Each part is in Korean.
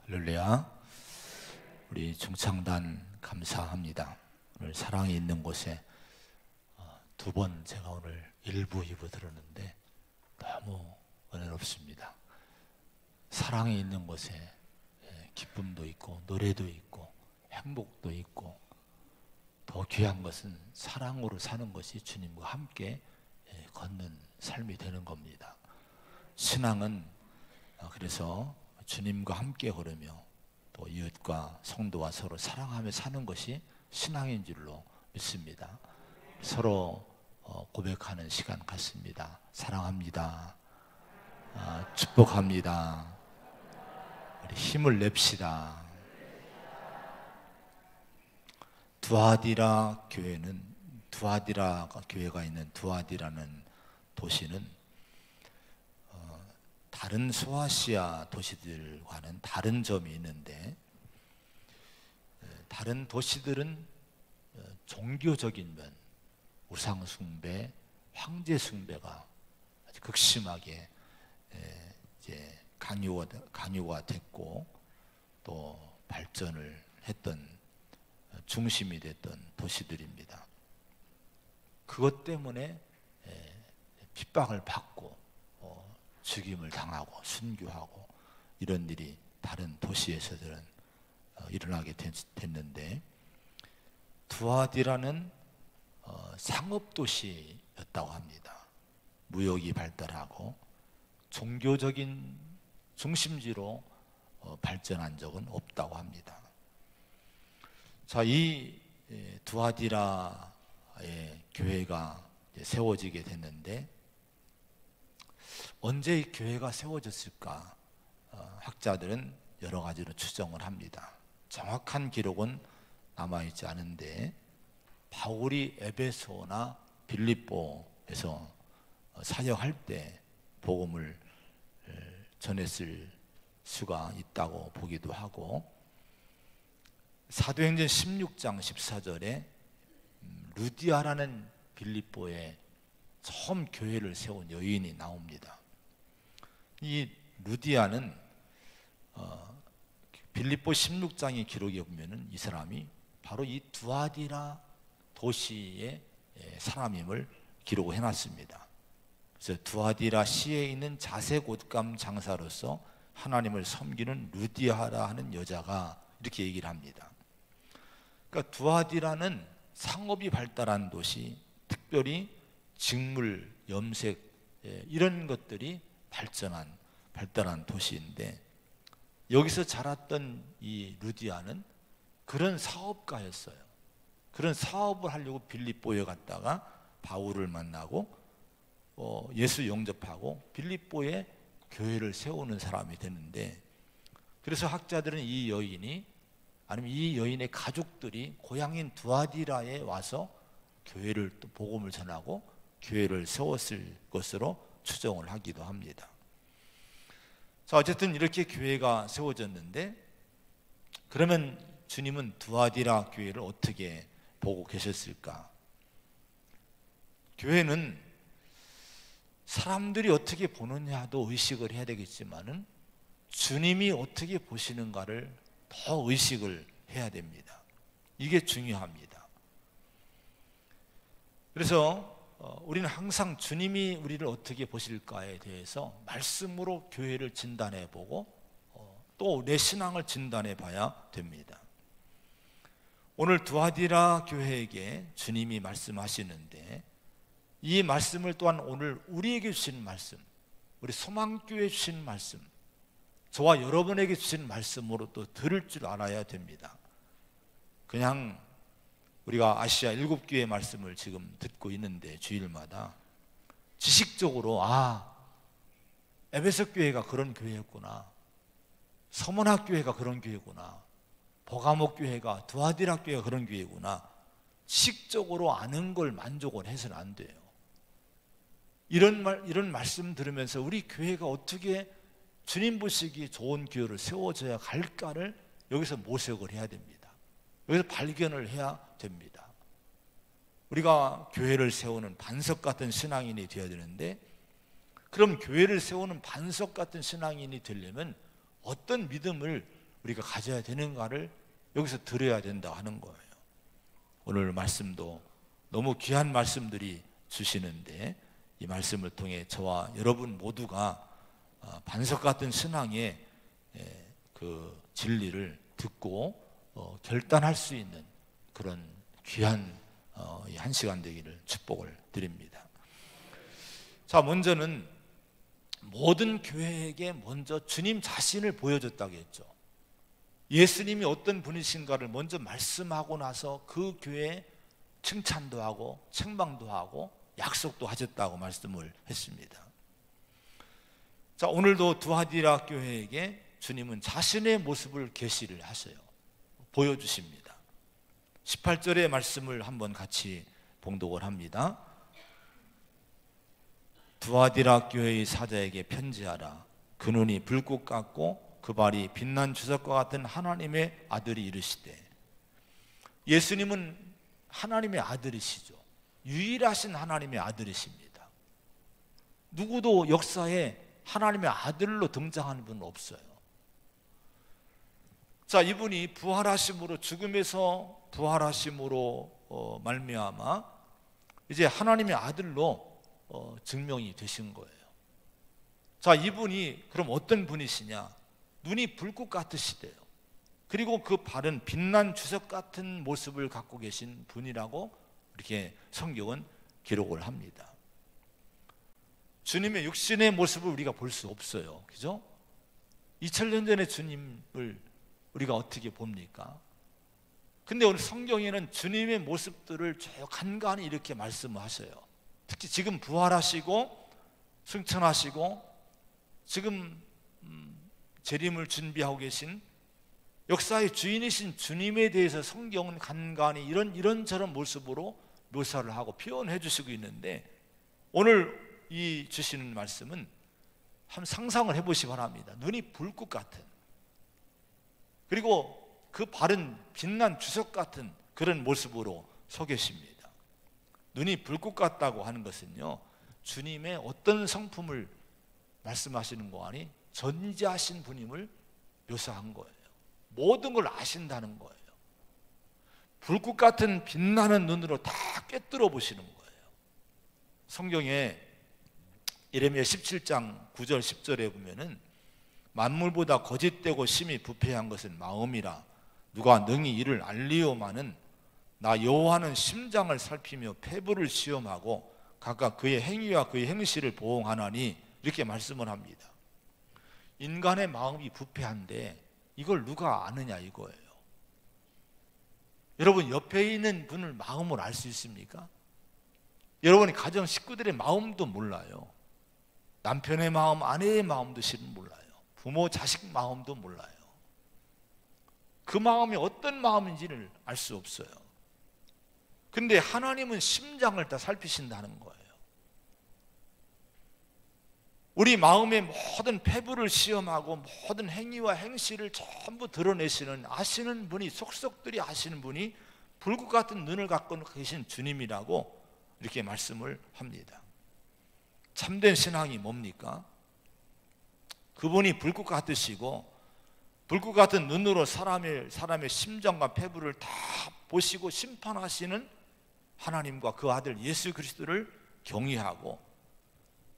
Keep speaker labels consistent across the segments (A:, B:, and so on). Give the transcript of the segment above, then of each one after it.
A: 할렐루야. 우리 중창단 감사합니다. 오늘 사랑이 있는 곳에 두 번 제가 오늘 1부, 2부 들었는데 너무 은혜롭습니다. 사랑이 있는 곳에 기쁨도 있고 노래도 있고 행복도 있고 더 귀한 것은 사랑으로 사는 것이 주님과 함께 걷는 삶이 되는 겁니다. 신앙은 그래서 주님과 함께 걸으며 또 이웃과 성도와 서로 사랑하며 사는 것이 신앙인 줄로 믿습니다. 서로 고백하는 시간 같습니다. 사랑합니다. 축복합니다. 우리 힘을 냅시다. 두아디라 교회가 있는 두아디라는 도시는 다른 소아시아 도시들과는 다른 점이 있는데, 다른 도시들은 종교적인 면, 우상 숭배, 황제 숭배가 아주 극심하게 이제 강요가 됐고 또 발전을 했던 중심이 됐던 도시들입니다. 그것 때문에 핍박을 받고 죽임을 당하고 순교하고 이런 일이 다른 도시에서들은 일어나게 됐는데, 두아디라는 상업도시였다고 합니다. 무역이 발달하고 종교적인 중심지로 발전한 적은 없다고 합니다. 자, 이 두아디라의 교회가 세워지게 됐는데, 언제 이 교회가 세워졌을까? 학자들은 여러 가지로 추정을 합니다. 정확한 기록은 남아있지 않은데, 바울이 에베소나 빌립보에서 사역할 때 복음을 전했을 수가 있다고 보기도 하고, 사도행전 16장 14절에 루디아라는 빌립보에 처음 교회를 세운 여인이 나옵니다. 이 루디아는 빌립보 16장의 기록에 보면은 이 사람이 바로 이 두아디라 도시의 사람임을 기록을 해놨습니다. 그래서 두아디라 시에 있는 자색 옷감 장사로서 하나님을 섬기는 루디아라 하는 여자가 이렇게 얘기를 합니다. 그러니까 두아디라는 상업이 발달한 도시, 특별히 직물, 염색 이런 것들이 발달한 도시인데, 여기서 자랐던 이 루디아는 그런 사업가였어요. 그런 사업을 하려고 빌립보에 갔다가 바울을 만나고 예수 영접하고 빌립보에 교회를 세우는 사람이 되는데, 그래서 학자들은 이 여인이, 아니면 이 여인의 가족들이 고향인 두아디라에 와서 교회를 또 복음을 전하고 교회를 세웠을 것으로 추정을 하기도 합니다. 자, 어쨌든 이렇게 교회가 세워졌는데, 그러면 주님은 두아디라 교회를 어떻게 보고 계셨을까? 교회는 사람들이 어떻게 보느냐도 의식을 해야 되겠지만은 주님이 어떻게 보시는가를 더 의식을 해야 됩니다. 이게 중요합니다. 그래서 우리는 항상 주님이 우리를 어떻게 보실까에 대해서 말씀으로 교회를 진단해 보고 또 내 신앙을 진단해 봐야 됩니다. 오늘 두아디라 교회에게 주님이 말씀하시는데, 이 말씀을 또한 오늘 우리에게 주신 말씀, 우리 소망교회에 주신 말씀, 저와 여러분에게 주신 말씀으로 또 들을 줄 알아야 됩니다. 그냥 우리가 아시아 7교회 말씀을 지금 듣고 있는데 주일마다 지식적으로 에베소 교회가 그런 교회였구나, 서문학 교회가 그런 교회구나, 버가목 교회가, 두아디라 교회가 그런 교회구나, 지식적으로 아는 걸 만족을 해서는 안 돼요. 이런 말씀 들으면서 우리 교회가 어떻게 주님 보시기에 좋은 교회를 세워져야 갈까를 여기서 모색을 해야 됩니다. 여기서 발견을 해야 됩니다. 우리가 교회를 세우는 반석 같은 신앙인이 되어야 되는데, 그럼 교회를 세우는 반석 같은 신앙인이 되려면 어떤 믿음을 우리가 가져야 되는가를 여기서 들어야 된다 하는 거예요. 오늘 말씀도 너무 귀한 말씀들이 주시는데 이 말씀을 통해 저와 여러분 모두가 반석 같은 신앙의 그 진리를 듣고 결단할 수 있는 그런 귀한 한 시간 되기를 축복을 드립니다. 자, 먼저는 모든 교회에게 먼저 주님 자신을 보여줬다고 했죠. 예수님이 어떤 분이신가를 먼저 말씀하고 나서 그 교회에 칭찬도 하고 책망도 하고 약속도 하셨다고 말씀을 했습니다. 자, 오늘도 두아디라 교회에게 주님은 자신의 모습을 계시를 하세요. 보여주십니다. 18절의 말씀을 한번 같이 봉독을 합니다. 두아디라 교회의 사자에게 편지하라. 그 눈이 불꽃 같고 그 발이 빛난 주석과 같은 하나님의 아들이 이르시되. 예수님은 하나님의 아들이시죠. 유일하신 하나님의 아들이십니다. 누구도 역사에 하나님의 아들로 등장하는 분은 없어요. 자, 이분이 부활하심으로, 죽음에서 부활하심으로 말미암아 이제 하나님의 아들로 증명이 되신 거예요. 자, 이분이 그럼 어떤 분이시냐? 눈이 불꽃 같으시대요. 그리고 그 발은 빛난 주석 같은 모습을 갖고 계신 분이라고 이렇게 성경은 기록을 합니다. 주님의 육신의 모습을 우리가 볼 수 없어요. 그죠? 2000년 전의 주님을 우리가 어떻게 봅니까? 근데 오늘 성경에는 주님의 모습들을 쭉 간간히 이렇게 말씀하셔요. 특히 지금 부활하시고 승천하시고 지금 재림을 준비하고 계신 역사의 주인이신 주님에 대해서 성경은 간간히 이런저런 모습으로 묘사를 하고 표현해 주시고 있는데, 오늘 이 주시는 말씀은 한번 상상을 해보시기 바랍니다. 눈이 불꽃 같은, 그리고 그 발은 빛난 주석 같은 그런 모습으로 서 계십니다. 눈이 불꽃 같다고 하는 것은요, 주님의 어떤 성품을 말씀하시는 거 아니 전지하신 분임을 묘사한 거예요. 모든 걸 아신다는 거예요. 불꽃 같은 빛나는 눈으로 다 꿰뚫어 보시는 거예요. 성경에 예레미야 17장 9절 10절에 보면은 만물보다 거짓되고 심히 부패한 것은 마음이라 누가 능히 이를 알리오마는 나 여호와는 심장을 살피며 폐부를 시험하고 각각 그의 행위와 그의 행실을 보응하나니, 이렇게 말씀을 합니다. 인간의 마음이 부패한데 이걸 누가 아느냐 이거예요. 여러분, 옆에 있는 분을 마음을 알 수 있습니까? 여러분이 가정 식구들의 마음도 몰라요. 남편의 마음, 아내의 마음도 실은 몰라요. 부모, 자식 마음도 몰라요. 그 마음이 어떤 마음인지를 알 수 없어요. 근데 하나님은 심장을 다 살피신다는 거예요. 우리 마음의 모든 폐부를 시험하고 모든 행위와 행실을 전부 드러내시는, 아시는 분이, 속속들이 아시는 분이 불꽃 같은 눈을 갖고 계신 주님이라고 이렇게 말씀을 합니다. 참된 신앙이 뭡니까? 그분이 불꽃 같으시고 불꽃 같은 눈으로 사람의 심정과 폐부를 다 보시고 심판하시는 하나님과 그 아들 예수 그리스도를 경외하고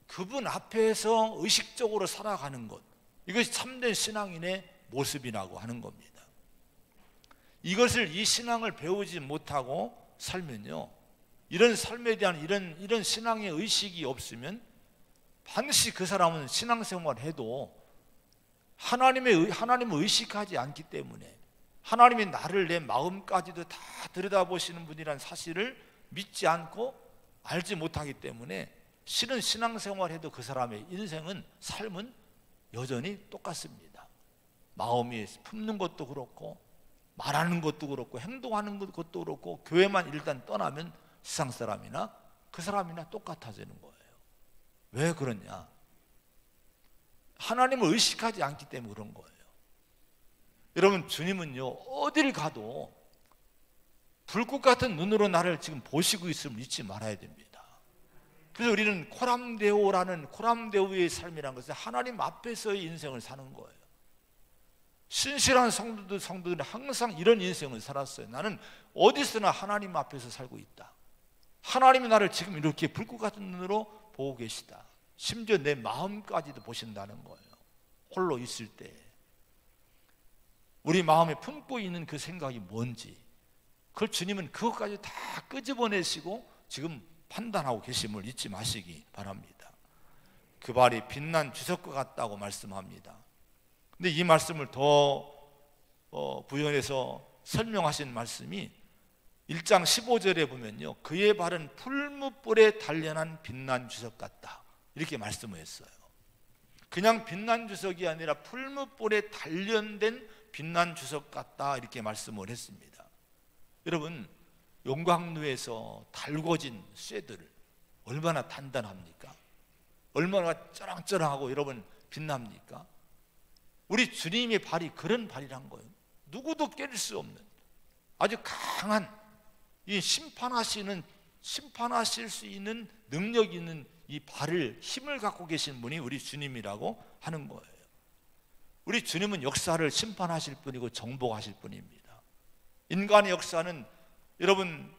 A: 그분 앞에서 의식적으로 살아가는 것, 이것이 참된 신앙인의 모습이라고 하는 겁니다. 이것을, 이 신앙을 배우지 못하고 살면요, 이런 삶에 대한 이런 신앙의 의식이 없으면 반드시 그 사람은 신앙생활을 해도 하나님을 의식하지 않기 때문에, 하나님이 나를, 내 마음까지도 다 들여다보시는 분이라는 사실을 믿지 않고 알지 못하기 때문에 실은 신앙생활해도 그 사람의 인생은, 삶은 여전히 똑같습니다. 마음이 품는 것도 그렇고 말하는 것도 그렇고 행동하는 것도 그렇고 교회만 일단 떠나면 세상 사람이나 그 사람이나 똑같아지는 거예요. 왜 그러냐? 하나님을 의식하지 않기 때문에 그런 거예요. 여러분, 주님은요 어딜 가도 불꽃 같은 눈으로 나를 지금 보시고 있음을 잊지 말아야 됩니다. 그래서 우리는 코람데오의 삶이라는 것은 하나님 앞에서의 인생을 사는 거예요. 신실한 성도들은 항상 이런 인생을 살았어요. 나는 어디서나 하나님 앞에서 살고 있다. 하나님이 나를 지금 이렇게 불꽃 같은 눈으로 보고 계시다. 심지어 내 마음까지도 보신다는 거예요. 홀로 있을 때 우리 마음에 품고 있는 그 생각이 뭔지, 그걸 주님은 그것까지 다 끄집어내시고 지금 판단하고 계심을 잊지 마시기 바랍니다. 그 발이 빛난 주석과 같다고 말씀합니다. 근데 이 말씀을 더 부연해서 설명하신 말씀이 1장 15절에 보면요, 그의 발은 풀무불에 단련한 빛난 주석 같다, 이렇게 말씀을 했어요. 그냥 빛난 주석이 아니라 풀무불에 단련된 빛난 주석 같다, 이렇게 말씀을 했습니다. 여러분, 용광로에서 달궈진 쇠들 얼마나 단단합니까? 얼마나 쩌랑쩌랑하고 여러분 빛납니까? 우리 주님의 발이 그런 발이란 거예요. 누구도 깰 수 없는 아주 강한, 이 심판하실 수 있는 능력 있는 이 발을, 힘을 갖고 계신 분이 우리 주님이라고 하는 거예요. 우리 주님은 역사를 심판하실 분이고 정복하실 분입니다. 인간의 역사는 여러분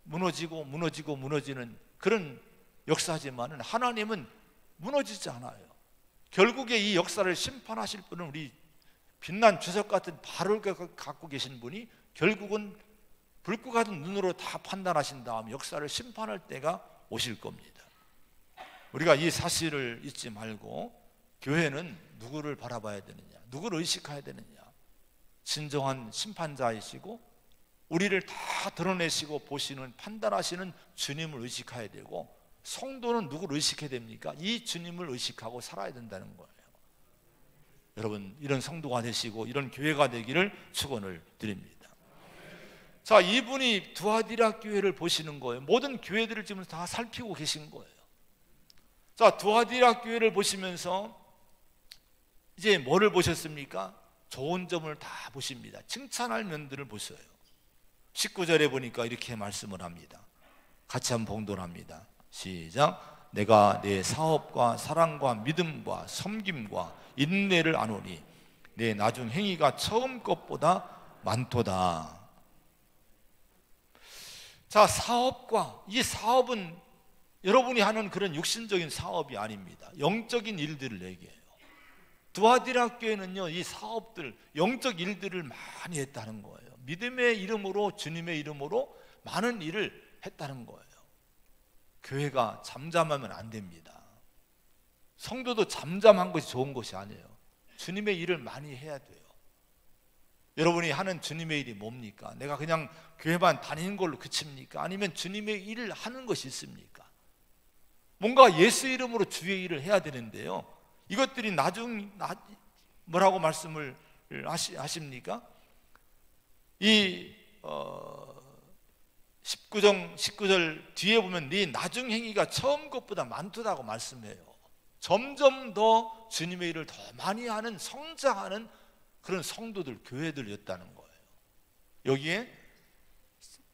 A: 무너지는 그런 역사지만은 하나님은 무너지지 않아요. 결국에 이 역사를 심판하실 분은 우리 빛난 주석 같은 발을 갖고 계신 분이 결국은 불꽃 같은 눈으로 다 판단하신 다음 역사를 심판할 때가 오실 겁니다. 우리가 이 사실을 잊지 말고 교회는 누구를 바라봐야 되느냐, 누구를 의식해야 되느냐, 진정한 심판자이시고 우리를 다 드러내시고 보시는, 판단하시는 주님을 의식해야 되고, 성도는 누구를 의식해야 됩니까? 이 주님을 의식하고 살아야 된다는 거예요. 여러분, 이런 성도가 되시고 이런 교회가 되기를 축원을 드립니다. 자, 이분이 두아디라 교회를 보시는 거예요. 모든 교회들을 지금 다 살피고 계신 거예요. 자, 두아디라 교회를 보시면서 이제 뭐를 보셨습니까? 좋은 점을 다 보십니다. 칭찬할 면들을 보셔요. 19절에 보니까 이렇게 말씀을 합니다. 같이 한번 봉독합니다. 시작. 내가 내 사업과 사랑과 믿음과 섬김과 인내를 아노니 내 나중 행위가 처음 것보다 많도다. 자, 사업과, 이 사업은 여러분이 하는 그런 육신적인 사업이 아닙니다. 영적인 일들을 얘기해요. 두아디라 교회는요, 이 사업들, 영적 일들을 많이 했다는 거예요. 믿음의 이름으로, 주님의 이름으로 많은 일을 했다는 거예요. 교회가 잠잠하면 안 됩니다. 성도도 잠잠한 것이 좋은 것이 아니에요. 주님의 일을 많이 해야 돼요. 여러분이 하는 주님의 일이 뭡니까? 내가 그냥 교회만 다니는 걸로 그칩니까? 아니면 주님의 일을 하는 것이 있습니까? 뭔가 예수 이름으로 주의 일을 해야 되는데요, 이것들이 뭐라고 말씀을 하십니까? 이 19절 뒤에 보면 네 나중 행위가 처음 것보다 많다고 말씀해요. 점점 더 주님의 일을 더 많이 하는, 성장하는 그런 성도들, 교회들이었다는 거예요. 여기에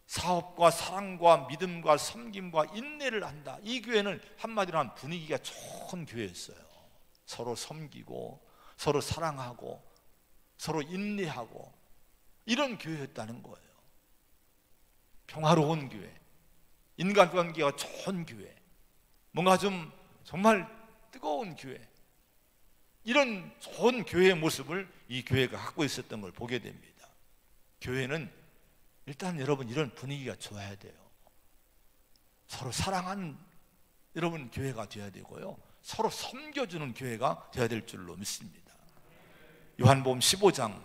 A: 사업과 사랑과 믿음과 섬김과 인내를 한다. 이 교회는 한마디로 하면 분위기가 좋은 교회였어요. 서로 섬기고 서로 사랑하고 서로 인내하고 이런 교회였다는 거예요. 평화로운 교회, 인간관계가 좋은 교회, 뭔가 좀 정말 뜨거운 교회, 이런 좋은 교회의 모습을 이 교회가 갖고 있었던 걸 보게 됩니다. 교회는 일단 여러분 이런 분위기가 좋아야 돼요. 서로 사랑하는 여러분 교회가 되어야 되고요, 서로 섬겨주는 교회가 되어야 될 줄로 믿습니다. 요한복음 15장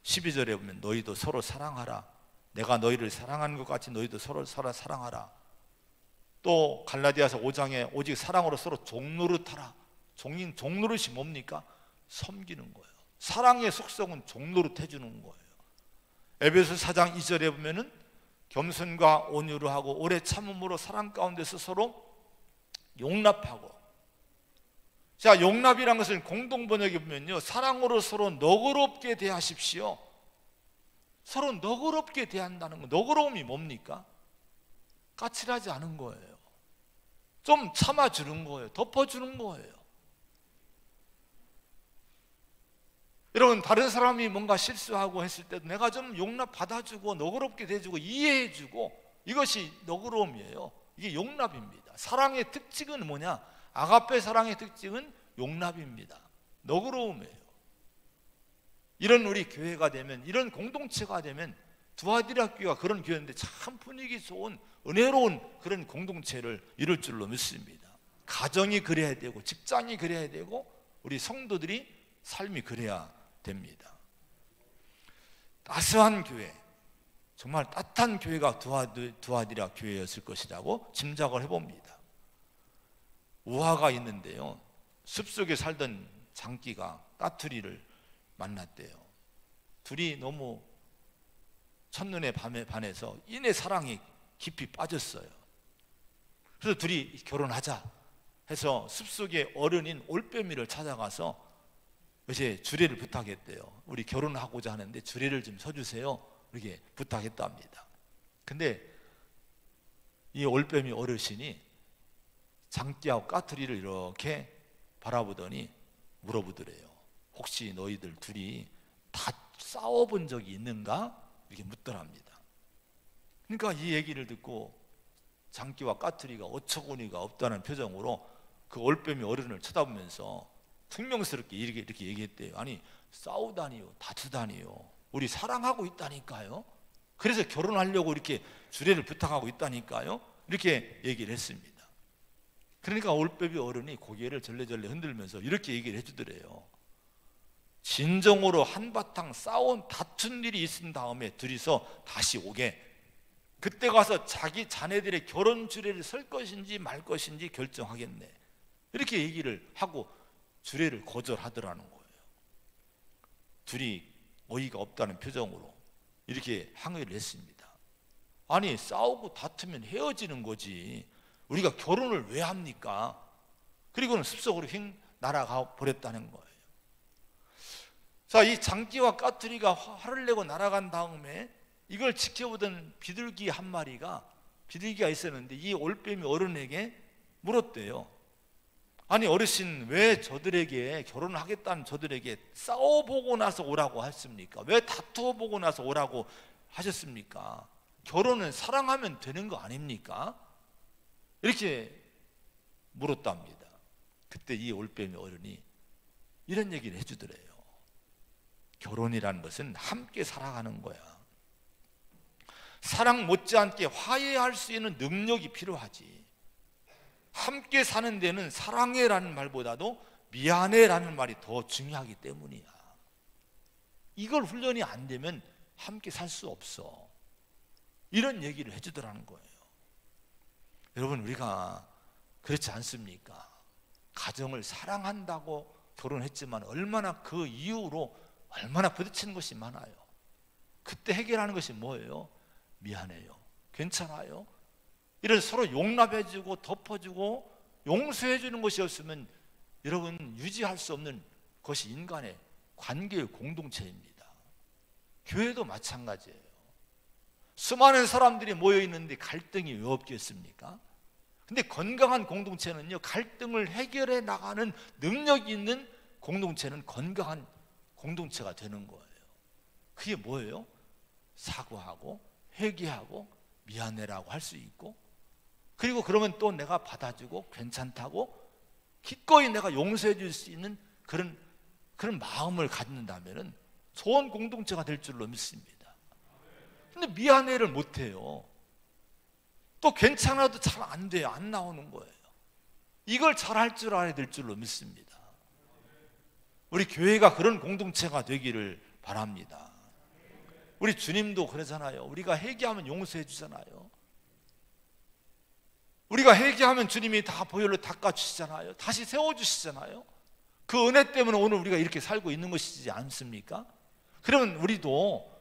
A: 12절에 보면 너희도 서로 사랑하라. 내가 너희를 사랑하는 것 같이 너희도 서로 사랑하라. 또 갈라디아서 5장에 오직 사랑으로 서로 종노릇하라. 종노릇이 뭡니까? 섬기는 거예요. 사랑의 속성은 종노릇 해주는 거예요. 에베소 4장 2절에 보면은 겸손과 온유로 하고 오래 참음으로 사랑 가운데서 서로 용납하고. 자, 용납이란 것을 공동 번역에 보면요, 사랑으로 서로 너그럽게 대하십시오. 서로 너그럽게 대한다는 거, 너그러움이 뭡니까? 까칠하지 않은 거예요. 좀 참아주는 거예요. 덮어주는 거예요. 여러분, 다른 사람이 뭔가 실수하고 했을 때도 내가 좀 용납 받아주고 너그럽게 대해주고 이해해주고, 이것이 너그러움이에요. 이게 용납입니다. 사랑의 특징은 뭐냐? 아가페 사랑의 특징은 용납입니다. 너그러움이에요. 이런 우리 교회가 되면, 이런 공동체가 되면, 두아디라 교회가 그런 교회인데 참 분위기 좋은 은혜로운 그런 공동체를 이룰 줄로 믿습니다. 가정이 그래야 되고, 직장이 그래야 되고, 우리 성도들이 삶이 그래야 됩니다. 따스한 교회, 정말 따뜻한 교회가 두아디라 교회였을 것이라고 짐작을 해봅니다. 우화가 있는데요, 숲속에 살던 장기가 까투리를 만났대요. 둘이 너무 첫눈에 반해서 인의 사랑이 깊이 빠졌어요. 그래서 둘이 결혼하자 해서 숲속의 어른인 올빼미를 찾아가서 이제 주례를 부탁했대요. 우리 결혼하고자 하는데 주례를 좀 서주세요, 이렇게 부탁했답니다. 근데 이 올빼미 어르신이 장기하고 까투리를 이렇게 바라보더니 물어보더래요. 혹시 너희들 둘이 다 싸워본 적이 있는가? 이렇게 묻더랍니다. 그러니까 이 얘기를 듣고 장기와 까투리가 어처구니가 없다는 표정으로 그 올빼미 어른을 쳐다보면서 퉁명스럽게 이렇게 얘기했대요. 아니, 싸우다니요, 다투다니요, 우리 사랑하고 있다니까요. 그래서 결혼하려고 이렇게 주례를 부탁하고 있다니까요. 이렇게 얘기를 했습니다. 그러니까 올빼미 어른이 고개를 절레절레 흔들면서 이렇게 얘기를 해주더래요. 진정으로 한바탕 싸운 다툰 일이 있은 다음에 둘이서 다시 오게, 그때 가서 자기 자네들의 결혼 주례를 설 것인지 말 것인지 결정하겠네, 이렇게 얘기를 하고 주례를 거절하더라는 거예요. 둘이 어이가 없다는 표정으로 이렇게 항의를 했습니다. 아니, 싸우고 다투면 헤어지는 거지, 우리가 결혼을 왜 합니까? 그리고는 숲속으로 휙 날아가 버렸다는 거예요. 자, 이 장기와 까투리가 화를 내고 날아간 다음에 이걸 지켜보던 비둘기 한 마리가, 비둘기가 있었는데 이 올빼미 어른에게 물었대요. 아니, 어르신, 왜 저들에게, 결혼하겠다는 저들에게 싸워보고 나서 오라고 했습니까? 왜 다투어보고 나서 오라고 하셨습니까? 결혼은 사랑하면 되는 거 아닙니까? 이렇게 물었답니다. 그때 이 올빼미 어른이 이런 얘기를 해주더래요. 결혼이라는 것은 함께 살아가는 거야. 사랑 못지않게 화해할 수 있는 능력이 필요하지. 함께 사는 데는 사랑해라는 말보다도 미안해라는 말이 더 중요하기 때문이야. 이걸 훈련이 안 되면 함께 살 수 없어. 이런 얘기를 해주더라는 거예요. 여러분, 우리가 그렇지 않습니까? 가정을 사랑한다고 결혼했지만 얼마나 그 이후로 얼마나 부딪히는 것이 많아요. 그때 해결하는 것이 뭐예요? 미안해요, 괜찮아요, 이런 서로 용납해주고 덮어주고 용서해주는 것이었으면 여러분, 유지할 수 없는 것이 인간의 관계의 공동체입니다. 교회도 마찬가지예요. 수많은 사람들이 모여있는데 갈등이 왜 없겠습니까? 근데 건강한 공동체는요, 갈등을 해결해 나가는 능력이 있는 공동체는 건강한 공동체가 되는 거예요. 그게 뭐예요? 사과하고 회개하고 미안해라고 할 수 있고, 그리고 그러면 또 내가 받아주고 괜찮다고 기꺼이 내가 용서해 줄 수 있는 그런 마음을 갖는다면 좋은 공동체가 될 줄로 믿습니다. 근데 미안해를 못해요. 또 괜찮아도 잘 안 돼요. 안 나오는 거예요. 이걸 잘 할 줄 알아야 될 줄로 믿습니다. 우리 교회가 그런 공동체가 되기를 바랍니다. 우리 주님도 그러잖아요. 우리가 회개하면 용서해 주잖아요. 우리가 회개하면 주님이 다 보혈로 닦아주시잖아요. 다시 세워주시잖아요. 그 은혜 때문에 오늘 우리가 이렇게 살고 있는 것이지 않습니까? 그러면 우리도,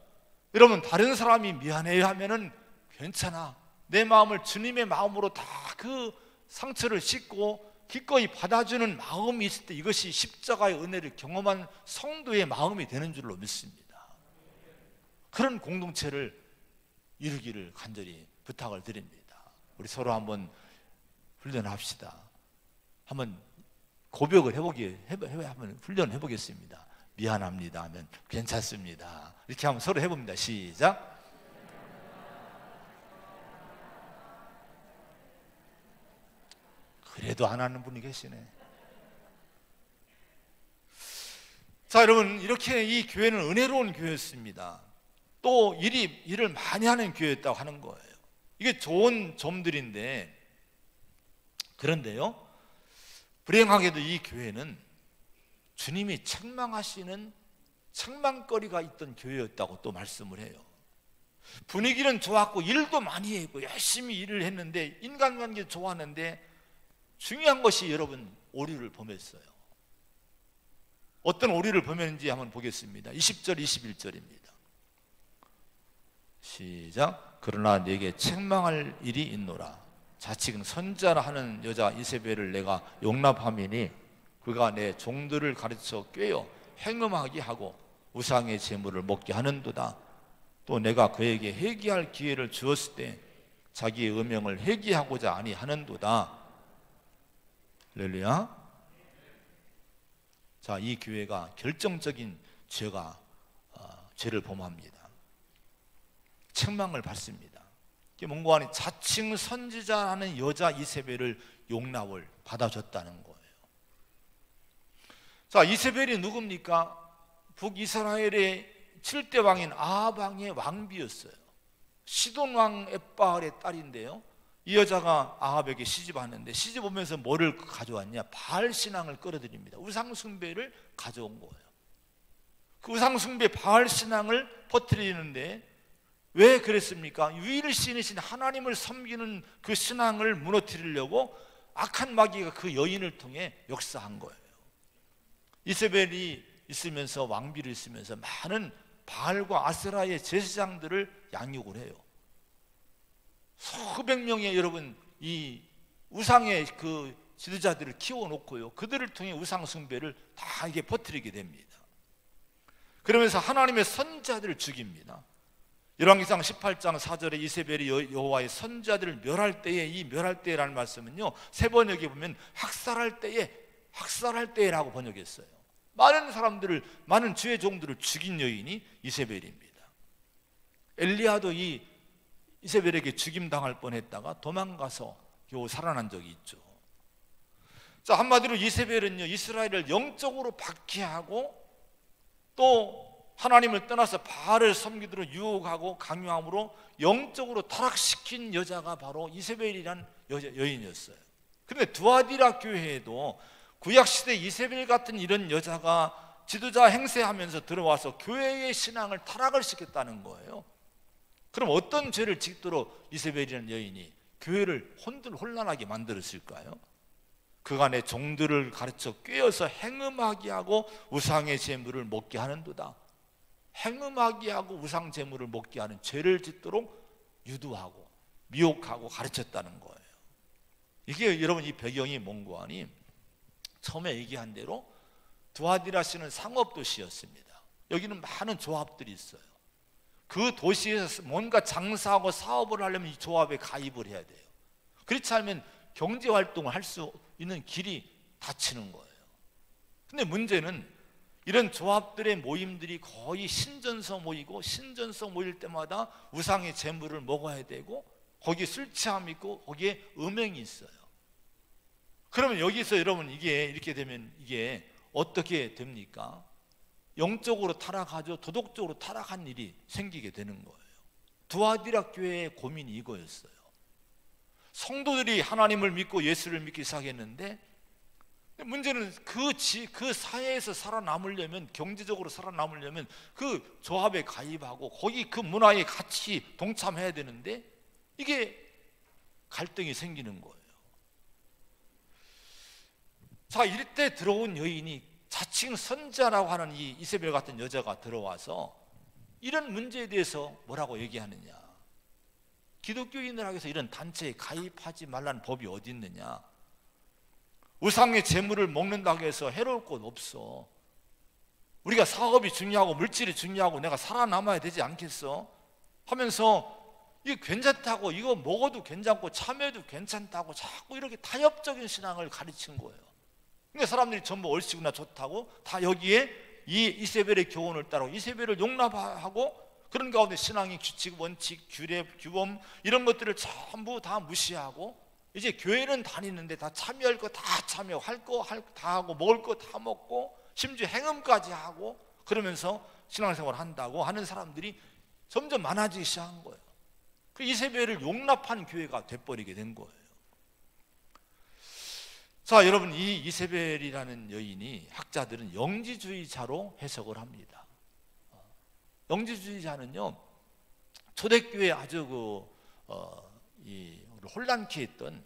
A: 여러분, 다른 사람이 미안해요 하면은 괜찮아, 내 마음을 주님의 마음으로 다 그 상처를 씻고 기꺼이 받아주는 마음이 있을 때 이것이 십자가의 은혜를 경험한 성도의 마음이 되는 줄로 믿습니다. 그런 공동체를 이루기를 간절히 부탁을 드립니다. 우리 서로 한번 훈련합시다. 한번 고백을 한번 훈련해 보겠습니다. 미안합니다 하면 괜찮습니다. 이렇게 한번 서로 해봅니다. 시작. 그래도 안 하는 분이 계시네. 자, 여러분, 이렇게 이 교회는 은혜로운 교회였습니다. 또 일을 많이 하는 교회였다고 하는 거예요. 이게 좋은 점들인데, 그런데요, 불행하게도 이 교회는 주님이 책망하시는 책망거리가 있던 교회였다고 또 말씀을 해요. 분위기는 좋았고 일도 많이 했고 열심히 일을 했는데, 인간관계 좋았는데, 중요한 것이 여러분 오류를 범했어요. 어떤 오류를 범했는지 한번 보겠습니다. 20절 21절입니다. 시작. 그러나 내게 책망할 일이 있노라. 자칭 선자라 하는 여자 이세벨을 내가 용납함이니 그가 내 종들을 가르쳐 꿰어 행음하게 하고 우상의 제물을 먹게 하는도다. 또 내가 그에게 회개할 기회를 주었을 때 자기의 음행을 회개하고자 아니하는도다. 할렐루야. 자, 이 교회가 결정적인 죄를 범합니다. 책망을 받습니다. 이게 뭔가 하니 자칭 선지자라는 여자 이세벨을 용납을 받아줬다는 거예요. 자, 이세벨이 누굽니까? 북이스라엘의 7대 왕인 아합 왕의 왕비였어요. 시돈 왕 엣바알의 딸인데요, 이 여자가 아합에게 시집왔는데 시집 오면서 뭐를 가져왔냐? 바알 신앙을 끌어들입니다. 우상 숭배를 가져온 거예요. 그 우상 숭배 바알 신앙을 퍼뜨리는데 왜 그랬습니까? 유일신이신 하나님을 섬기는 그 신앙을 무너뜨리려고 악한 마귀가 그 여인을 통해 역사한 거예요. 이세벨이 있으면서, 왕비를 있으면서 많은 바알과 아세라의 제사장들을 양육을 해요. 수백 명의 여러분 이 우상의 그 지도자들을 키워놓고요, 그들을 통해 우상 숭배를 다 이게 퍼뜨리게 됩니다. 그러면서 하나님의 선자들을 죽입니다. 열왕기상 18장 4절에 이세벨이 여호와의 선자들을 멸할 때에, 이 멸할 때라는 말씀은요, 세 번역에 보면 학살할 때에라고 번역했어요. 많은 사람들을, 많은 주의 종들을 죽인 여인이 이세벨입니다. 엘리야도 이 이세벨에게 죽임당할 뻔했다가 도망가서 겨우 살아난 적이 있죠. 자, 한마디로 이세벨은요, 이스라엘을 영적으로 박해하고 또 하나님을 떠나서 바알을 섬기도록 유혹하고 강요함으로 영적으로 타락시킨 여자가 바로 이세벨이란 여인이었어요. 그런데 두아디라 교회에도 구약시대 이세벨 같은 이런 여자가 지도자 행세하면서 들어와서 교회의 신앙을 타락을 시켰다는 거예요. 그럼 어떤 죄를 짓도록 이세벨이라는 여인이 교회를 혼란하게 만들었을까요? 그가 내 종들을 가르쳐 꿰어서 행음하게 하고 우상의 제물을 먹게 하는도다. 행음하게 하고 우상 제물을 먹게 하는 죄를 짓도록 유도하고 미혹하고 가르쳤다는 거예요. 이게 여러분 이 배경이 뭔고 하니, 처음에 얘기한 대로 두아디라 시는 상업도시였습니다. 여기는 많은 조합들이 있어요. 그 도시에서 뭔가 장사하고 사업을 하려면 이 조합에 가입을 해야 돼요. 그렇지 않으면 경제활동을 할 수 있는 길이 닫히는 거예요. 근데 문제는 이런 조합들의 모임들이 거의 신전서 모이고, 신전서 모일 때마다 우상의 제물을 먹어야 되고, 거기에 술 취함이 있고 거기에 음행이 있어요. 그러면 여기서 여러분 이게 이렇게 되면 이게 어떻게 됩니까? 영적으로 타락하죠. 도덕적으로 타락한 일이 생기게 되는 거예요. 두아디라 교회의 고민이 이거였어요. 성도들이 하나님을 믿고 예수를 믿기 시작했는데, 문제는 그 사회에서 살아남으려면, 경제적으로 살아남으려면 그 조합에 가입하고 거기 그 문화에 같이 동참해야 되는데 이게 갈등이 생기는 거예요. 자, 이럴 때 들어온 여인이 자칭 선자라고 하는 이 이세벨 같은 여자가 들어와서 이런 문제에 대해서 뭐라고 얘기하느냐? 기독교인들에게서 이런 단체에 가입하지 말라는 법이 어디 있느냐? 우상의 재물을 먹는다고 해서 해로울 것 없어. 우리가 사업이 중요하고 물질이 중요하고 내가 살아남아야 되지 않겠어? 하면서 이거 괜찮다고, 이거 먹어도 괜찮고 참여해도 괜찮다고 자꾸 이렇게 타협적인 신앙을 가르친 거예요. 근데 사람들이 전부 얼씨구나 좋다고 다 여기에 이 이세벨의 교훈을 따르고 이세벨을 용납하고 그런 가운데 신앙의 규칙, 원칙, 규범 이런 것들을 전부 다 무시하고 이제 교회는 다니는데 다 참여할 거 다 참여하고 할 거 다 하고 먹을 거 다 먹고 심지어 행음까지 하고 그러면서 신앙생활을 한다고 하는 사람들이 점점 많아지기 시작한 거예요. 그 이세벨을 용납한 교회가 돼버리게 된 거예요. 자, 여러분, 이 이세벨이라는 여인이 학자들은 영지주의자로 해석을 합니다. 영지주의자는요, 초대교회 아주 혼란케 했던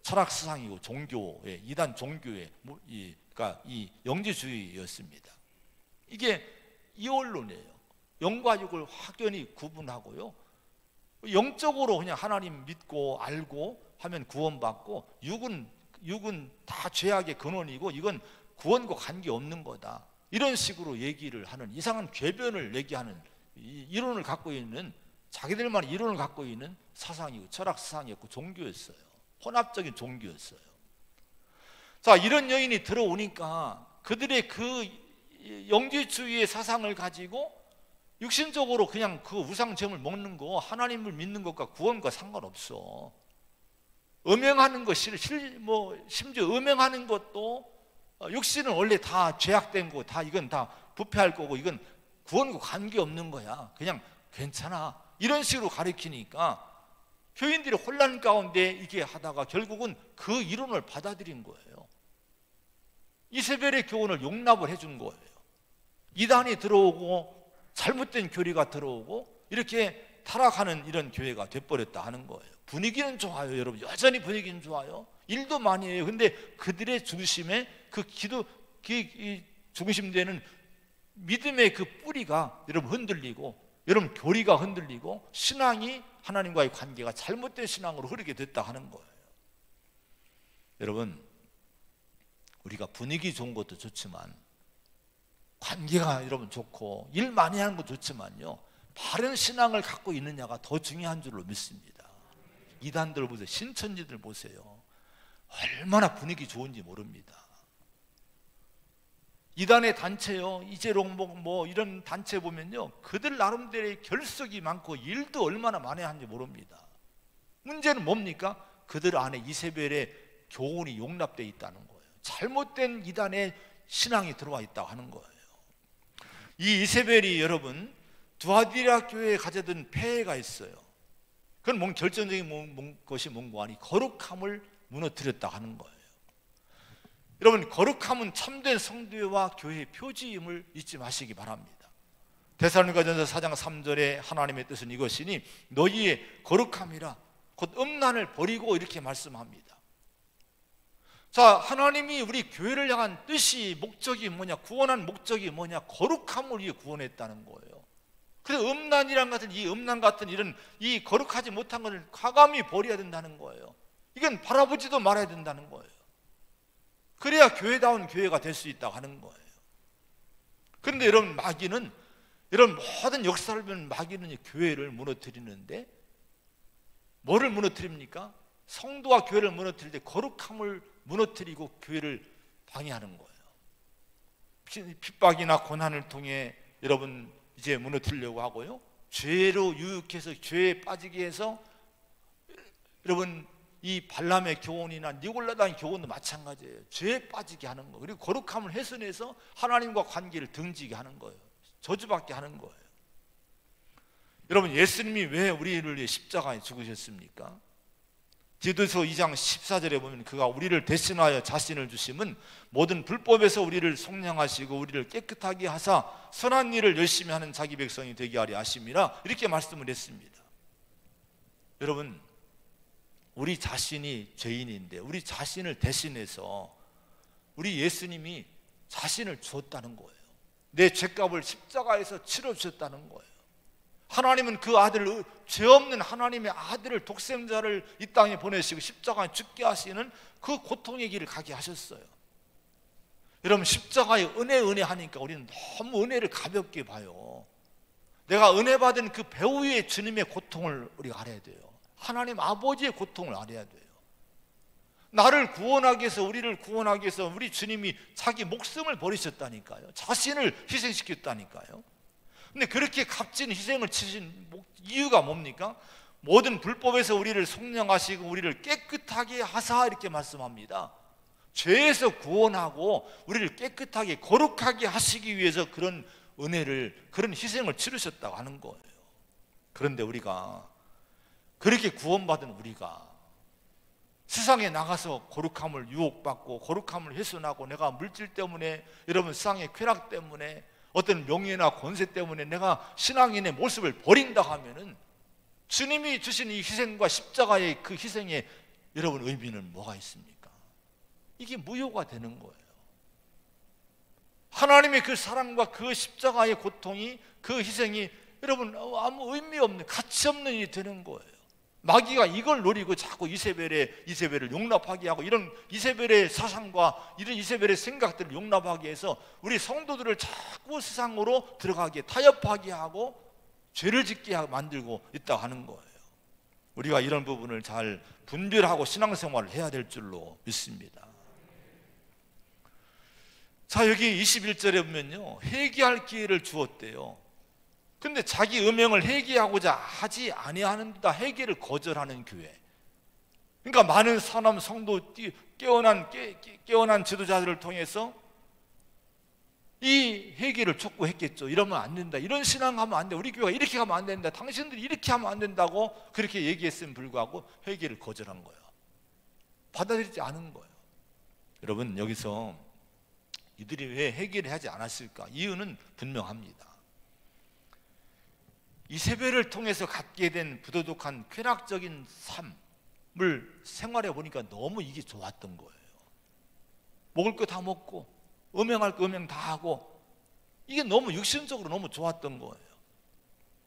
A: 철학 사상이고 종교의 이단 종교의 그러니까 이 영지주의였습니다. 이게 이원론이에요. 영과 육을 확연히 구분하고요. 영적으로 그냥 하나님 믿고 알고 하면 구원받고 육은 다 죄악의 근원이고 이건 구원과 관계없는 거다. 이런 식으로 얘기를 하는 이상한 궤변을 얘기하는 이론을 갖고 있는 자기들만의 이론을 갖고 있는 사상이고 철학 사상이었고 종교였어요. 혼합적인 종교였어요. 자, 이런 여인이 들어오니까 그들의 그 영지주의의 사상을 가지고 육신적으로 그냥 그 우상점을 먹는 거 하나님을 믿는 것과 구원과 상관없어. 음행하는 것 심지어 음행하는 것도 육신은 원래 다 죄악된 거 다 이건 다 부패할 거고 이건 구원과 관계없는 거야. 그냥 괜찮아. 이런 식으로 가르치니까 교인들이 혼란 가운데 이게 하다가 결국은 그 이론을 받아들인 거예요. 이세벨의 교훈을 용납을 해준 거예요. 이단이 들어오고 잘못된 교리가 들어오고 이렇게 타락하는 이런 교회가 돼버렸다 하는 거예요. 분위기는 좋아요, 여러분. 여전히 분위기는 좋아요. 일도 많이 해요. 근데 그들의 중심에 그 중심되는 믿음의 그 뿌리가 여러분 흔들리고 여러분 교리가 흔들리고 신앙이 하나님과의 관계가 잘못된 신앙으로 흐르게 됐다 하는 거예요. 여러분, 우리가 분위기 좋은 것도 좋지만 관계가 여러분 좋고 일 많이 하는 것도 좋지만요, 바른 신앙을 갖고 있느냐가 더 중요한 줄로 믿습니다. 이단들 보세요. 신천지들 보세요. 얼마나 분위기 좋은지 모릅니다. 이단의 단체요, 이재롱목 뭐 이런 단체 보면요, 그들 나름대로의 결석이 많고 일도 얼마나 많이 하는지 모릅니다. 문제는 뭡니까? 그들 안에 이세벨의 교훈이 용납되어 있다는 거예요. 잘못된 이단의 신앙이 들어와 있다고 하는 거예요. 이 이세벨이 여러분 두아디라 교회에 가져든 폐해가 있어요. 그건 결정적인 것이 뭔가 하니 거룩함을 무너뜨렸다 하는 거예요. 여러분, 거룩함은 참된 성도와 교회의 표지임을 잊지 마시기 바랍니다. 데살로니가전서 4장 3절에 하나님의 뜻은 이것이니 너희의 거룩함이라 곧 음란을 버리고 이렇게 말씀합니다. 자, 하나님이 우리 교회를 향한 뜻이 목적이 뭐냐, 구원한 목적이 뭐냐, 거룩함을 위해 구원했다는 거예요. 그래서 음란이란 같은 이 음란 같은 이런 이 거룩하지 못한 것을 과감히 버려야 된다는 거예요. 이건 바라보지도 말아야 된다는 거예요. 그래야 교회다운 교회가 될 수 있다고 하는 거예요. 그런데 여러분, 마귀는 여러분 모든 역사를 보면 마귀는 교회를 무너뜨리는데 뭐를 무너뜨립니까? 성도와 교회를 무너뜨릴 때 거룩함을 무너뜨리고 교회를 방해하는 거예요. 핍박이나 고난을 통해 여러분 이제 무너뜨리려고 하고요, 죄로 유혹해서 죄에 빠지게 해서 여러분 이 발람의 교훈이나 니골라다의 교훈도 마찬가지예요. 죄에 빠지게 하는 거, 그리고 거룩함을 훼손해서 하나님과 관계를 등지게 하는 거예요. 저주받게 하는 거예요. 여러분, 예수님이 왜 우리를 위해 십자가에 죽으셨습니까? 디도서 2장 14절에 보면 그가 우리를 대신하여 자신을 주심은 모든 불법에서 우리를 속량하시고 우리를 깨끗하게 하사 선한 일을 열심히 하는 자기 백성이 되게 하려 하심이라 이렇게 말씀을 했습니다. 여러분, 우리 자신이 죄인인데 우리 자신을 대신해서 우리 예수님이 자신을 주었다는 거예요. 내 죄값을 십자가에서 치러주셨다는 거예요. 하나님은 그 아들을, 죄 없는 하나님의 아들을, 독생자를 이 땅에 보내시고 십자가에 죽게 하시는 그 고통의 길을 가게 하셨어요. 여러분, 십자가의 은혜 하니까 우리는 너무 은혜를 가볍게 봐요. 내가 은혜 받은 그 배후의 주님의 고통을 우리가 알아야 돼요. 하나님 아버지의 고통을 알아야 돼요. 나를 구원하기 위해서, 우리를 구원하기 위해서 우리 주님이 자기 목숨을 버리셨다니까요. 자신을 희생시켰다니까요. 근데 그렇게 값진 희생을 치신 이유가 뭡니까? 모든 불법에서 우리를 속량하시고 우리를 깨끗하게 하사, 이렇게 말씀합니다. 죄에서 구원하고 우리를 깨끗하게 거룩하게 하시기 위해서 그런 은혜를, 그런 희생을 치르셨다고 하는 거예요. 그런데 우리가, 그렇게 구원받은 우리가 세상에 나가서 거룩함을 유혹받고 거룩함을 훼손하고, 내가 물질 때문에, 여러분 세상의 쾌락 때문에, 어떤 명예나 권세 때문에 내가 신앙인의 모습을 버린다 하면은 주님이 주신 이 희생과 십자가의 그 희생에 여러분 의미는 뭐가 있습니까? 이게 무효가 되는 거예요. 하나님의 그 사랑과 그 십자가의 고통이, 그 희생이 여러분 아무 의미 없는, 가치 없는 일이 되는 거예요. 마귀가 이걸 노리고 자꾸 이세벨을 용납하게 하고, 이런 이세벨의 사상과 이런 이세벨의 생각들을 용납하게 해서 우리 성도들을 자꾸 세상으로 들어가게, 타협하게 하고 죄를 짓게 만들고 있다고 하는 거예요. 우리가 이런 부분을 잘 분별하고 신앙생활을 해야 될 줄로 믿습니다. 자, 여기 21절에 보면요, 회개할 기회를 주었대요. 근데 자기 음행을 회개하고자 하지 아니하는다, 회개를 거절하는 교회. 그러니까 많은 사람, 성도, 깨어난 지도자들을 통해서 이 회개를 촉구했겠죠. 이러면 안 된다, 이런 신앙하면 안 돼, 우리 교회가 이렇게 하면 안 된다, 당신들이 이렇게 하면 안 된다고 그렇게 얘기했음에 불구하고 회개를 거절한 거예요. 받아들이지 않은 거예요. 여러분, 여기서 이들이 왜 회개를 하지 않았을까? 이유는 분명합니다. 이세벨을 통해서 갖게 된 부도덕한 쾌락적인 삶을 생활해 보니까 너무 이게 좋았던 거예요. 먹을 거 다 먹고, 음행할 거 음행 다 하고, 이게 너무 육신적으로 너무 좋았던 거예요.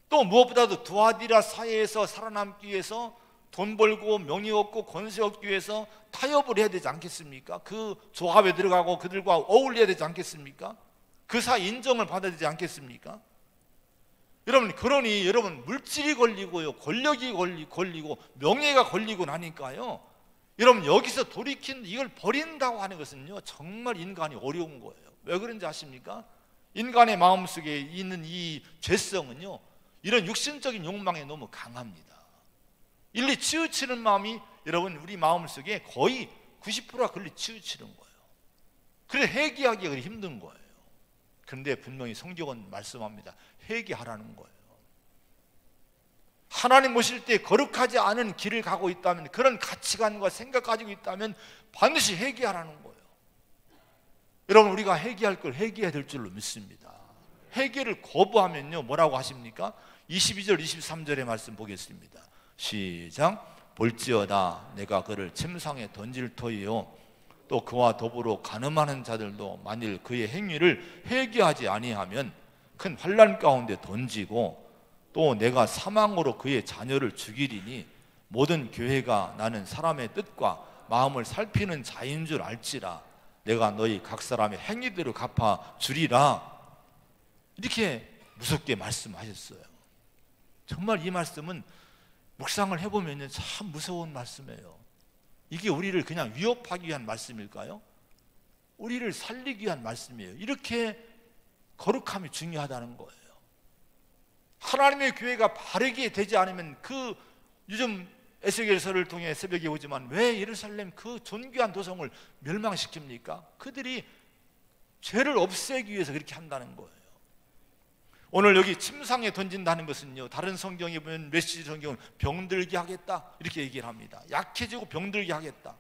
A: 또 무엇보다도 두아디라 사회에서 살아남기 위해서 돈 벌고 명예 얻고 권세 얻기 위해서 타협을 해야 되지 않겠습니까? 그 조합에 들어가고 그들과 어울려야 되지 않겠습니까? 그 사이 인정을 받아야 되지 않겠습니까? 여러분, 그러니 여러분 물질이 걸리고요, 권력이 걸리고 명예가 걸리고 나니까요, 여러분 여기서 돌이킨, 이걸 버린다고 하는 것은요 정말 인간이 어려운 거예요. 왜 그런지 아십니까? 인간의 마음속에 있는 이 죄성은요, 이런 육신적인 욕망에 너무 강합니다. 일리 치우치는 마음이 여러분 우리 마음속에 거의 90%가 걸리 치우치는 거예요. 그래서 회개하기가 힘든 거예요. 그런데 분명히 성경은 말씀합니다. 회개하라는 거예요. 하나님 모실 때 거룩하지 않은 길을 가고 있다면, 그런 가치관과 생각 가지고 있다면 반드시 회개하라는 거예요. 여러분, 우리가 회개할 걸 회개해야 될 줄로 믿습니다. 회개를 거부하면요 뭐라고 하십니까? 22절 23절의 말씀 보겠습니다. 시작. 볼지어다 내가 그를 침상에 던질 터이요, 또 그와 더불어 간음하는 자들도 만일 그의 행위를 회개하지 아니하면 큰 환난 가운데 던지고, 또 내가 사망으로 그의 자녀를 죽이리니 모든 교회가 나는 사람의 뜻과 마음을 살피는 자인 줄 알지라. 내가 너희 각 사람의 행위대로 갚아 주리라. 이렇게 무섭게 말씀하셨어요. 정말 이 말씀은 묵상을 해보면 참 무서운 말씀이에요. 이게 우리를 그냥 위협하기 위한 말씀일까요? 우리를 살리기 위한 말씀이에요. 이렇게 거룩함이 중요하다는 거예요. 하나님의 교회가 바르게 되지 않으면, 그 요즘 에스겔서를 통해 새벽에 오지만 왜 예루살렘 그 존귀한 도성을 멸망시킵니까? 그들이 죄를 없애기 위해서 그렇게 한다는 거예요. 오늘 여기 침상에 던진다는 것은요, 다른 성경에 보면 메시지 성경은 병들게 하겠다 이렇게 얘기를 합니다. 약해지고 병들게 하겠다.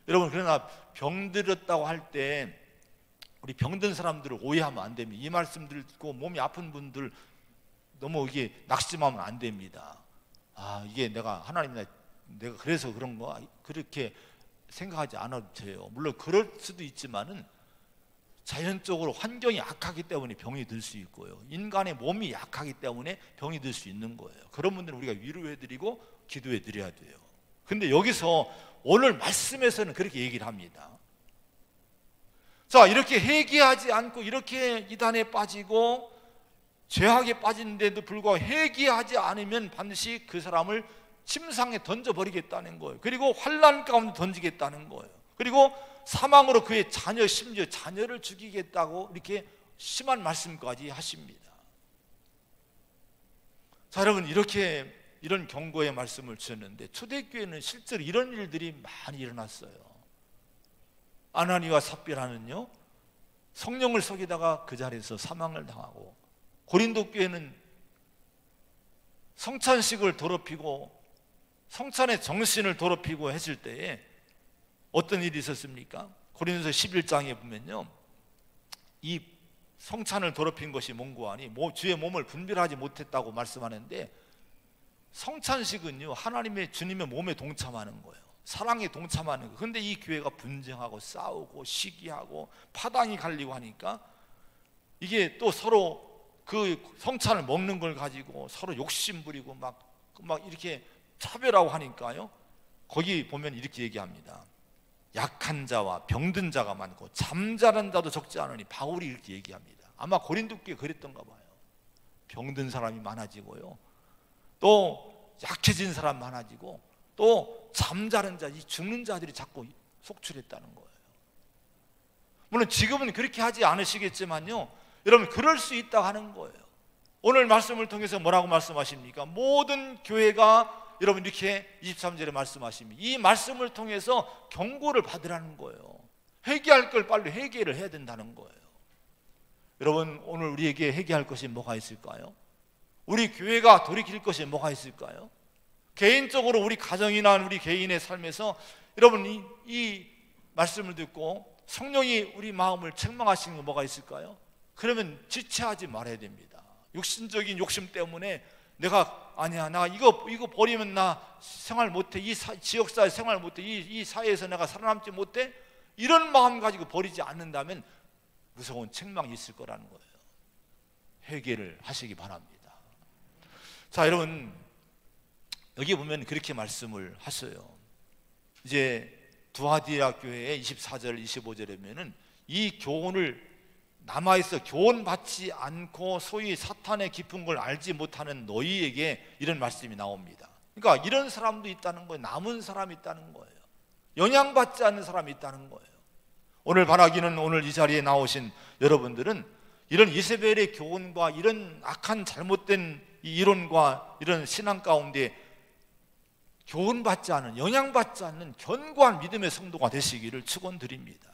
A: 여러분, 그러나 병들었다고 할 때 우리 병든 사람들을 오해하면 안 됩니다. 이 말씀 듣고 몸이 아픈 분들 너무 이게 낙심하면 안 됩니다. 아, 이게 내가 하나님이나 내가 그래서 그런 거, 그렇게 생각하지 않아도 돼요. 물론 그럴 수도 있지만은 자연적으로 환경이 약하기 때문에 병이 들 수 있고요, 인간의 몸이 약하기 때문에 병이 들 수 있는 거예요. 그런 분들은 우리가 위로해드리고 기도해드려야 돼요. 근데 여기서 오늘 말씀에서는 그렇게 얘기를 합니다. 자, 이렇게 회개하지 않고 이렇게 이단에 빠지고 죄악에 빠지는데도 불구하고 회개하지 않으면 반드시 그 사람을 침상에 던져버리겠다는 거예요. 그리고 환난 가운데 던지겠다는 거예요. 그리고 사망으로 그의 자녀, 심지어 자녀를 죽이겠다고 이렇게 심한 말씀까지 하십니다. 자, 여러분, 이런 경고의 말씀을 주셨는데 초대교회는 실제로 이런 일들이 많이 일어났어요. 아나니와 삽비라는요, 성령을 속이다가 그 자리에서 사망을 당하고, 고린도 교회는 성찬식을 더럽히고 성찬의 정신을 더럽히고 했을 때에 어떤 일이 있었습니까? 고린도서 11장에 보면요, 이 성찬을 더럽힌 것이 뭔고 하니 주의 몸을 분별하지 못했다고 말씀하는데, 성찬식은요, 하나님의 주님의 몸에 동참하는 거예요. 사랑에 동참하는 거예요. 그런데 이 교회가 분쟁하고 싸우고 시기하고 파당이 갈리고 하니까 이게 또 서로 그 성찬을 먹는 걸 가지고 서로 욕심 부리고 막 이렇게 차별하고 하니까요, 거기 보면 이렇게 얘기합니다. 약한 자와 병든 자가 많고 잠자는 자도 적지 않으니, 바울이 이렇게 얘기합니다. 아마 고린도 교회 그랬던가 봐요. 병든 사람이 많아지고요, 또 약해진 사람 많아지고, 또 잠자는 자, 이 죽는 자들이 자꾸 속출했다는 거예요. 물론 지금은 그렇게 하지 않으시겠지만요, 여러분, 그럴 수 있다고 하는 거예요. 오늘 말씀을 통해서 뭐라고 말씀하십니까? 모든 교회가 여러분 이렇게 23절에 말씀하십니다. 이 말씀을 통해서 경고를 받으라는 거예요. 회개할 걸 빨리 회개를 해야 된다는 거예요. 여러분, 오늘 우리에게 회개할 것이 뭐가 있을까요? 우리 교회가 돌이킬 것이 뭐가 있을까요? 개인적으로 우리 가정이나 우리 개인의 삶에서 여러분 이 말씀을 듣고 성령이 우리 마음을 책망하시는 거 뭐가 있을까요? 그러면 지체하지 말아야 됩니다. 육신적인 욕심 때문에 내가 아니야, 나 이거 버리면 나 생활 못해, 이 지역사회 생활 못해, 이 사회에서 내가 살아남지 못해, 이런 마음 가지고 버리지 않는다면 무서운 책망이 있을 거라는 거예요. 회개를 하시기 바랍니다. 자, 여러분, 여기 보면 그렇게 말씀을 하셔요. 이제 두아디라 교회의 24절 25절에 보면은 이 교훈을 남아있어 교훈받지 않고 소위 사탄의 깊은 걸 알지 못하는 너희에게 이런 말씀이 나옵니다. 그러니까 이런 사람도 있다는 거예요. 남은 사람이 있다는 거예요. 영향받지 않는 사람이 있다는 거예요. 오늘 바라기는, 오늘 이 자리에 나오신 여러분들은 이런 이세벨의 교훈과 이런 악한 잘못된 이론과 이런 신앙 가운데 교훈받지 않은, 영향받지 않는 견고한 믿음의 성도가 되시기를 축원드립니다.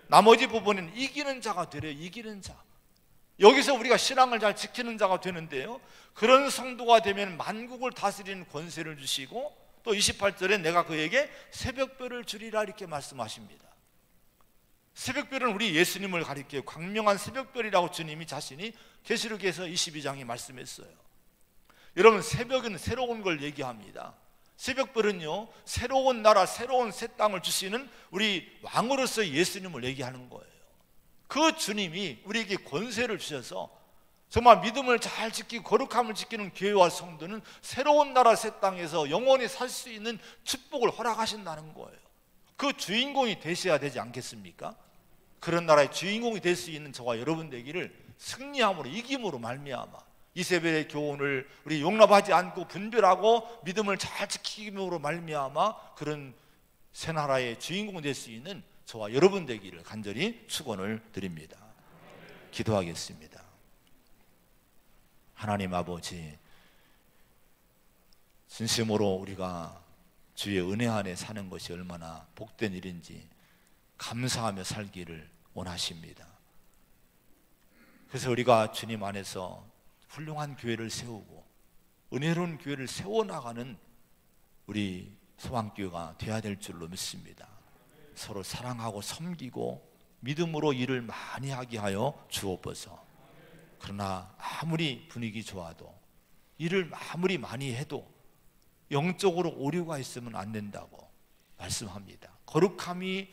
A: 나머지 부분은 이기는 자가 되려, 이기는 자. 여기서 우리가 신앙을 잘 지키는 자가 되는데요, 그런 성도가 되면 만국을 다스리는 권세를 주시고, 또 28절에 내가 그에게 새벽별을 주리라 이렇게 말씀하십니다. 새벽별은 우리 예수님을 가리켜 광명한 새벽별이라고 주님이 자신이 계시록에서 22장에 말씀했어요. 여러분, 새벽은 새로운 걸 얘기합니다. 새벽별은요, 새로운 나라, 새로운 새 땅을 주시는 우리 왕으로서 예수님을 얘기하는 거예요. 그 주님이 우리에게 권세를 주셔서 정말 믿음을 잘 지키고 거룩함을 지키는 교회와 성도는 새로운 나라, 새 땅에서 영원히 살 수 있는 축복을 허락하신다는 거예요. 그 주인공이 되셔야 되지 않겠습니까? 그런 나라의 주인공이 될 수 있는 저와 여러분 되기를 승리함으로, 이김으로 말미암아 이세벨의 교훈을 우리 용납하지 않고 분별하고 믿음을 잘 지킴으로 말미암아 그런 새 나라의 주인공이 될 수 있는 저와 여러분 되기를 간절히 축원을 드립니다. 기도하겠습니다. 하나님 아버지, 진심으로 우리가 주의 은혜 안에 사는 것이 얼마나 복된 일인지 감사하며 살기를 원하십니다. 그래서 우리가 주님 안에서 훌륭한 교회를 세우고 은혜로운 교회를 세워나가는 우리 소망교회가 되어야 될 줄로 믿습니다. 서로 사랑하고 섬기고 믿음으로 일을 많이 하게 하여 주옵소서. 그러나 아무리 분위기 좋아도, 일을 아무리 많이 해도 영적으로 오류가 있으면 안 된다고 말씀합니다. 거룩함이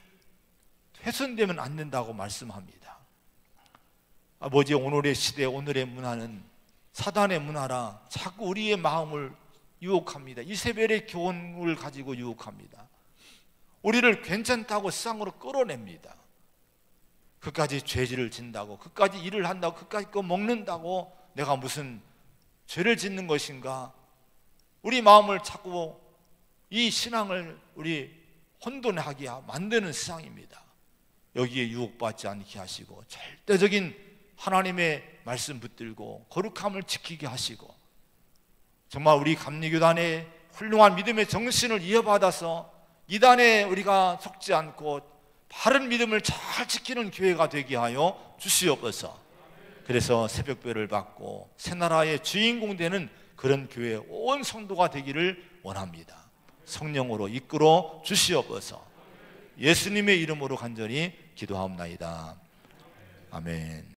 A: 훼손되면 안 된다고 말씀합니다. 아버지, 오늘의 시대, 오늘의 문화는 사단의 문화라 자꾸 우리의 마음을 유혹합니다. 이세벨의 교훈을 가지고 유혹합니다. 우리를 괜찮다고 세상으로 끌어냅니다. 그까지 죄질을 진다고, 그까지 일을 한다고, 그까지 거 먹는다고 내가 무슨 죄를 짓는 것인가, 우리 마음을 자꾸 이 신앙을 우리 혼돈하게 만드는 세상입니다. 여기에 유혹받지 않게 하시고 절대적인 하나님의 말씀 붙들고 거룩함을 지키게 하시고 정말 우리 감리교단의 훌륭한 믿음의 정신을 이어받아서 이단에 우리가 속지 않고 바른 믿음을 잘 지키는 교회가 되게 하여 주시옵소서. 그래서 새벽별을 받고 새나라의 주인공 되는 그런 교회 온 성도가 되기를 원합니다. 성령으로 이끌어 주시옵소서. 예수님의 이름으로 간절히 기도하옵나이다. 아멘.